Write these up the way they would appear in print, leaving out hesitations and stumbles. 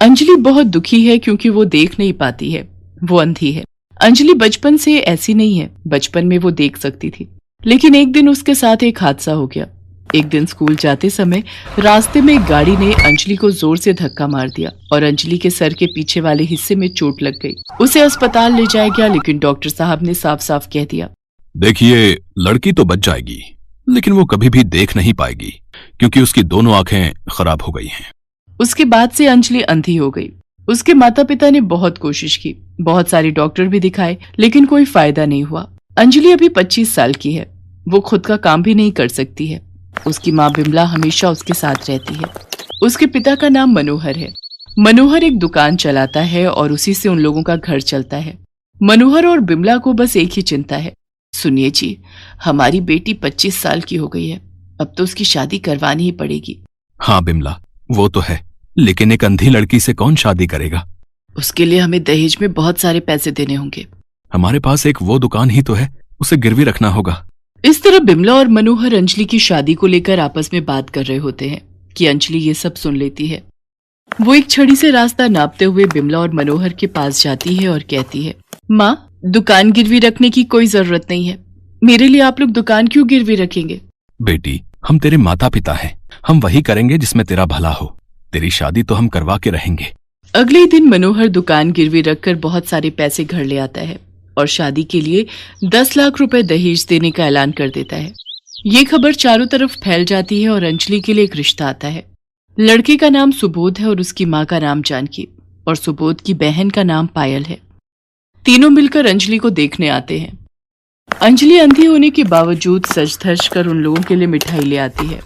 अंजलि बहुत दुखी है क्योंकि वो देख नहीं पाती है, वो अंधी है। अंजलि बचपन से ऐसी नहीं है, बचपन में वो देख सकती थी, लेकिन एक दिन उसके साथ एक हादसा हो गया। एक दिन स्कूल जाते समय रास्ते में एक गाड़ी ने अंजलि को जोर से धक्का मार दिया और अंजलि के सर के पीछे वाले हिस्से में चोट लग गई। उसे अस्पताल ले जाया गया, लेकिन डॉक्टर साहब ने साफ साफ कह दिया, देखिए लड़की तो बच जाएगी, लेकिन वो कभी भी देख नहीं पाएगी क्योंकि उसकी दोनों आंखें खराब हो गई हैं। उसके बाद से अंजलि अंधी हो गई। उसके माता पिता ने बहुत कोशिश की, बहुत सारे डॉक्टर भी दिखाए, लेकिन कोई फायदा नहीं हुआ। अंजलि अभी 25 साल की है, वो खुद का काम भी नहीं कर सकती है। उसकी माँ बिमला हमेशा उसके साथ रहती है। उसके पिता का नाम मनोहर है। मनोहर एक दुकान चलाता है और उसी से उन लोगों का घर चलता है। मनोहर और बिमला को बस एक ही चिंता है, सुनिए जी, हमारी बेटी 25 साल की हो गई है, अब तो उसकी शादी करवानी ही पड़ेगी। हाँ बिमला, वो तो है, लेकिन एक अंधी लड़की से कौन शादी करेगा? उसके लिए हमें दहेज में बहुत सारे पैसे देने होंगे। हमारे पास एक वो दुकान ही तो है, उसे गिरवी रखना होगा। इस तरह बिमला और मनोहर अंजलि की शादी को लेकर आपस में बात कर रहे होते हैं कि अंजलि ये सब सुन लेती है। वो एक छड़ी से रास्ता नापते हुए बिमला और मनोहर के पास जाती है और कहती है, माँ, दुकान गिरवी रखने की कोई जरूरत नहीं है, मेरे लिए आप लोग दुकान क्यों गिरवी रखेंगे? बेटी, हम तेरे माता पिता हैं, हम वही करेंगे जिसमें तेरा भला हो। तेरी शादी तो हम करवा के रहेंगे। अगले ही दिन मनोहर दुकान गिरवी रखकर बहुत सारे पैसे घर ले आता है और शादी के लिए 10 लाख रुपए दहेज देने का ऐलान कर देता है। ये खबर चारों तरफ फैल जाती है और अंजलि के लिए एक रिश्ता आता है। लड़के का नाम सुबोध है और उसकी माँ का नाम जानकी और सुबोध की बहन का नाम पायल है। तीनों मिलकर अंजलि को देखने आते हैं। अंजलि अंधी होने के बावजूद सज धज कर उन लोगों के लिए मिठाई ले आती है।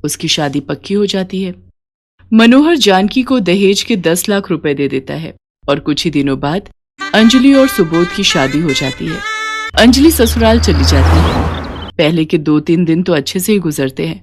उसकी शादी पक्की हो जाती है। मनोहर जानकी को दहेज के 10 लाख रुपए दे देता है और कुछ ही दिनों बाद अंजलि और सुबोध की शादी हो जाती है। अंजलि ससुराल चली जाती है। पहले के 2-3 दिन तो अच्छे से ही गुजरते हैं,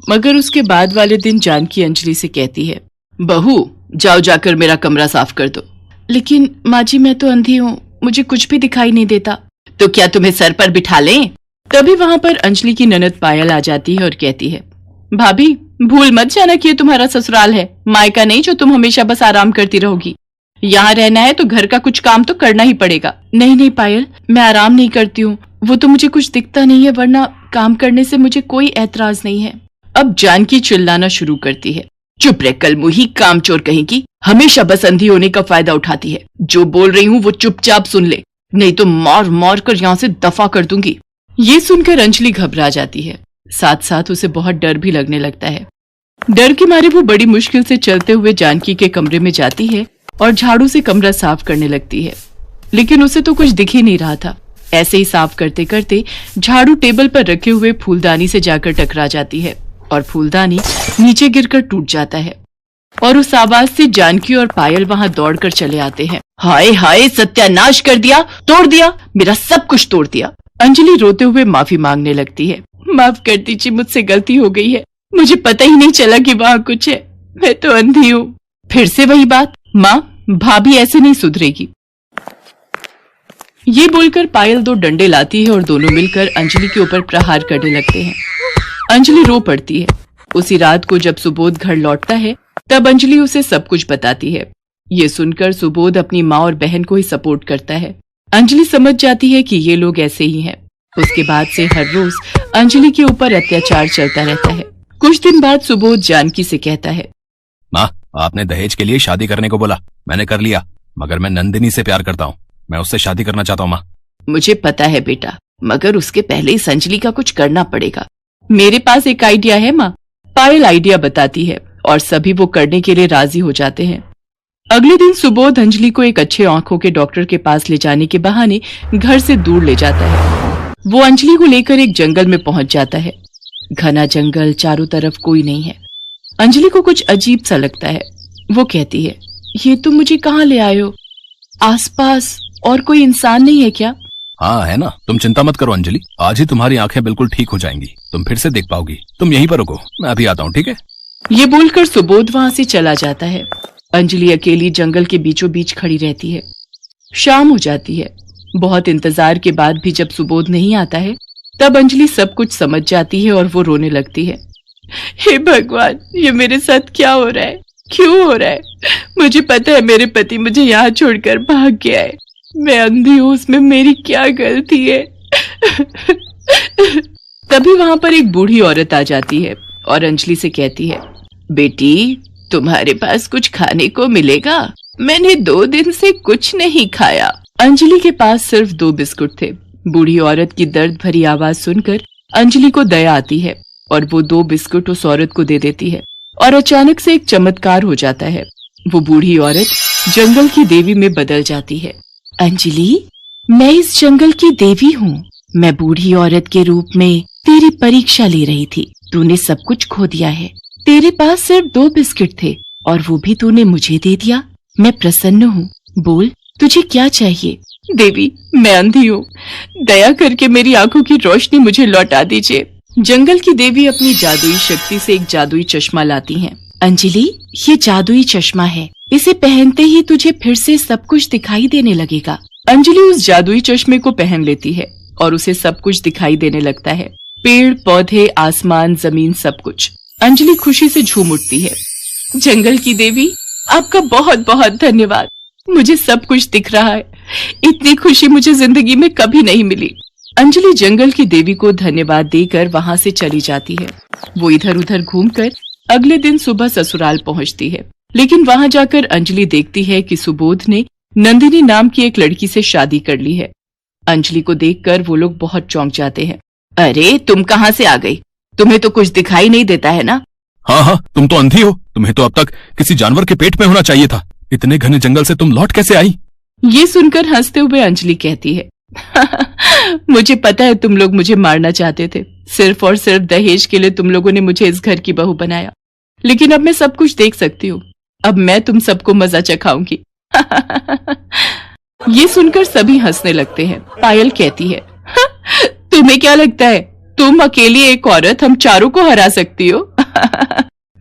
मगर उसके बाद वाले दिन जानकी अंजलि से कहती है, बहू, जाओ जाकर मेरा कमरा साफ कर दो। लेकिन माँ जी, मैं तो अंधी हूँ, मुझे कुछ भी दिखाई नहीं देता। तो क्या तुम्हें सर पर बिठा लें? तभी वहाँ पर अंजलि की ननद पायल आ जाती है और कहती है, भाभी, भूल मत जाना कि ये तुम्हारा ससुराल है, मायका नहीं जो तुम हमेशा बस आराम करती रहोगी। यहाँ रहना है तो घर का कुछ काम तो करना ही पड़ेगा। नहीं नहीं पायल, मैं आराम नहीं करती हूँ, वो तो मुझे कुछ दिखता नहीं है, वरना काम करने से मुझे कोई ऐतराज नहीं है। अब जानकी चिल्लाना शुरू करती है, चुप रह कलमुही, कामचोर कहेगी, हमेशा बस अंधी होने का फायदा उठाती है। जो बोल रही हूँ वो चुपचाप सुन ले, नहीं तो मार मार कर यहाँ से दफा कर दूंगी। ये सुनकर अंजलि घबरा जाती है, साथ साथ उसे बहुत डर भी लगने लगता है। डर के मारे वो बड़ी मुश्किल से चलते हुए जानकी के कमरे में जाती है और झाड़ू से कमरा साफ करने लगती है, लेकिन उसे तो कुछ दिख ही नहीं रहा था। ऐसे ही साफ करते करते झाड़ू टेबल पर रखे हुए फूलदानी से जाकर टकरा जाती है और फूलदानी नीचे गिरकर टूट जाता है और उस आवाज से जानकी और पायल वहां दौड़कर चले आते हैं। हाय हाय, सत्यानाश कर दिया, तोड़ दिया, मेरा सब कुछ तोड़ दिया। अंजलि रोते हुए माफी मांगने लगती है, माफ कर दीजिए, मुझसे गलती हो गई है, मुझे पता ही नहीं चला कि वहाँ कुछ है, मैं तो अंधी हूँ। फिर से वही बात, माँ, भाभी ऐसे नहीं सुधरेगी। ये बोलकर पायल 2 डंडे लाती है और दोनों मिलकर अंजलि के ऊपर प्रहार करने लगते हैं। अंजलि रो पड़ती है। उसी रात को जब सुबोध घर लौटता है तब अंजलि उसे सब कुछ बताती है। ये सुनकर सुबोध अपनी माँ और बहन को ही सपोर्ट करता है। अंजलि समझ जाती है कि ये लोग ऐसे ही हैं। उसके बाद से हर रोज अंजलि के ऊपर अत्याचार चलता रहता है। कुछ दिन बाद सुबोध जानकी से कहता है, माँ, आपने दहेज के लिए शादी करने को बोला, मैंने कर लिया, मगर मैं नंदिनी से प्यार करता हूँ, मैं उससे शादी करना चाहता हूँ। माँ, मुझे पता है बेटा, मगर उसके पहले इस अंजलि का कुछ करना पड़ेगा। मेरे पास एक आइडिया है माँ। पायल आइडिया बताती है और सभी वो करने के लिए राजी हो जाते हैं। अगले दिन सुबोध अंजलि को एक अच्छे आंखों के डॉक्टर के पास ले जाने के बहाने घर से दूर ले जाता है। वो अंजलि को लेकर एक जंगल में पहुंच जाता है। घना जंगल, चारों तरफ कोई नहीं है। अंजलि को कुछ अजीब सा लगता है। वो कहती है, ये तुम मुझे कहाँ ले आए हो? आसपास और कोई इंसान नहीं है क्या? हाँ है ना, तुम चिंता मत करो अंजलि, आज ही तुम्हारी आंखें बिल्कुल ठीक हो जाएंगी, तुम फिर से देख पाओगी। तुम यहीं पर रुको, मैं अभी आता हूँ, ठीक है? ये बोलकर सुबोध वहाँ से चला जाता है। अंजलि अकेली जंगल के बीचों बीच खड़ी रहती है। शाम हो जाती है। बहुत इंतजार के बाद भी जब सुबोध नहीं आता है तब अंजलि सब कुछ समझ जाती है और वो रोने लगती है। हे भगवान, ये मेरे साथ क्या हो रहा है? क्यों हो रहा है? मुझे पता है मेरे पति मुझे यहाँ छोड़कर भाग गया है। मैं अंधी हूँ, उसमें मेरी क्या गलती है? तभी वहां पर एक बूढ़ी औरत आ जाती है और अंजलि से कहती है, बेटी तुम्हारे पास कुछ खाने को मिलेगा? मैंने 2 दिन से कुछ नहीं खाया। अंजलि के पास सिर्फ 2 बिस्कुट थे। बूढ़ी औरत की दर्द भरी आवाज सुनकर अंजलि को दया आती है और वो 2 बिस्कुट उस औरत को दे देती है और अचानक से एक चमत्कार हो जाता है। वो बूढ़ी औरत जंगल की देवी में बदल जाती है। अंजलि, मैं इस जंगल की देवी हूँ। मैं बूढ़ी औरत के रूप में तेरी परीक्षा ले रही थी। तूने सब कुछ खो दिया है। तेरे पास सिर्फ 2 बिस्किट थे और वो भी तूने मुझे दे दिया। मैं प्रसन्न हूँ। बोल, तुझे क्या चाहिए? देवी, मैं अंधी हूँ। दया करके मेरी आंखों की रोशनी मुझे लौटा दीजिए। जंगल की देवी अपनी जादुई शक्ति से एक जादुई चश्मा लाती हैं। अंजलि, ये जादुई चश्मा है। इसे पहनते ही तुझे फिर से सब कुछ दिखाई देने लगेगा। अंजलि उस जादुई चश्मे को पहन लेती है और उसे सब कुछ दिखाई देने लगता है। पेड़, पौधे, आसमान, जमीन, सब कुछ। अंजलि खुशी से झूम उठती है। जंगल की देवी, आपका बहुत बहुत धन्यवाद। मुझे सब कुछ दिख रहा है। इतनी खुशी मुझे जिंदगी में कभी नहीं मिली। अंजलि जंगल की देवी को धन्यवाद देकर वहां से चली जाती है। वो इधर उधर घूमकर अगले दिन सुबह ससुराल पहुंचती है, लेकिन वहां जाकर अंजलि देखती है कि सुबोध ने नंदिनी नाम की एक लड़की से शादी कर ली है। अंजलि को देखकर वो लोग बहुत चौंक जाते हैं। अरे, तुम कहाँ से आ गई? तुम्हें तो कुछ दिखाई नहीं देता है ना? हाँ हाँ, तुम तो अंधी हो। तुम्हें तो अब तक किसी जानवर के पेट में होना चाहिए था। इतने घने जंगल से तुम लौट कैसे आई? ये सुनकर हंसते हुए अंजलि कहती है, मुझे पता है तुम लोग मुझे मारना चाहते थे। सिर्फ और सिर्फ दहेज के लिए तुम लोगों ने मुझे इस घर की बहू बनाया, लेकिन अब मैं सब कुछ देख सकती हूँ। अब मैं तुम सबको मजा चखाऊंगी। ये सुनकर सभी हंसने लगते हैं। पायल कहती है, तुम्हें क्या लगता है तुम अकेली एक औरत हम चारों को हरा सकती हो?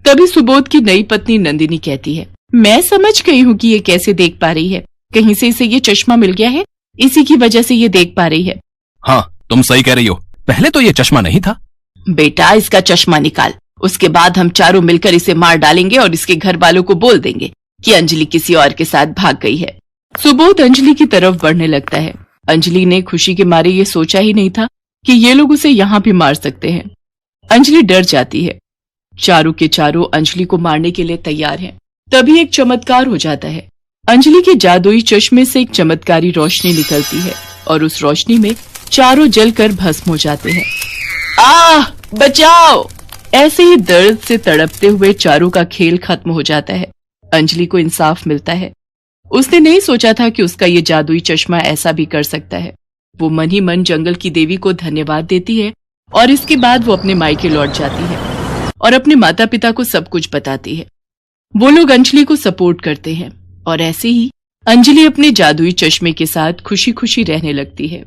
तभी सुबोध की नई पत्नी नंदिनी कहती है, मैं समझ गई हूँ कि ये कैसे देख पा रही है। कहीं से इसे ये चश्मा मिल गया है, इसी की वजह से ये देख पा रही है। हाँ, तुम सही कह रही हो। पहले तो ये चश्मा नहीं था। बेटा, इसका चश्मा निकाल। उसके बाद हम चारों मिलकर इसे मार डालेंगे और इसके घर वालों को बोल देंगे कि अंजलि किसी और के साथ भाग गई है। सुबोध अंजलि की तरफ बढ़ने लगता है। अंजलि ने खुशी के मारे ये सोचा ही नहीं था कि ये लोग उसे यहाँ भी मार सकते हैं। अंजलि डर जाती है। चारों के चारों अंजलि को मारने के लिए तैयार हैं। तभी एक चमत्कार हो जाता है। अंजलि के जादुई चश्मे से एक चमत्कारी रोशनी निकलती है और उस रोशनी में चारों जलकर भस्म हो जाते हैं। आह, बचाओ! ऐसे ही दर्द से तड़पते हुए चारों का खेल खत्म हो जाता है। अंजलि को इंसाफ मिलता है। उसने नहीं सोचा था कि उसका ये जादुई चश्मा ऐसा भी कर सकता है। वो मन ही मन जंगल की देवी को धन्यवाद देती है और इसके बाद वो अपने मायके लौट जाती है और अपने माता पिता को सब कुछ बताती है। वो लोग अंजलि को सपोर्ट करते हैं और ऐसे ही अंजलि अपने जादुई चश्मे के साथ खुशी खुशी रहने लगती है।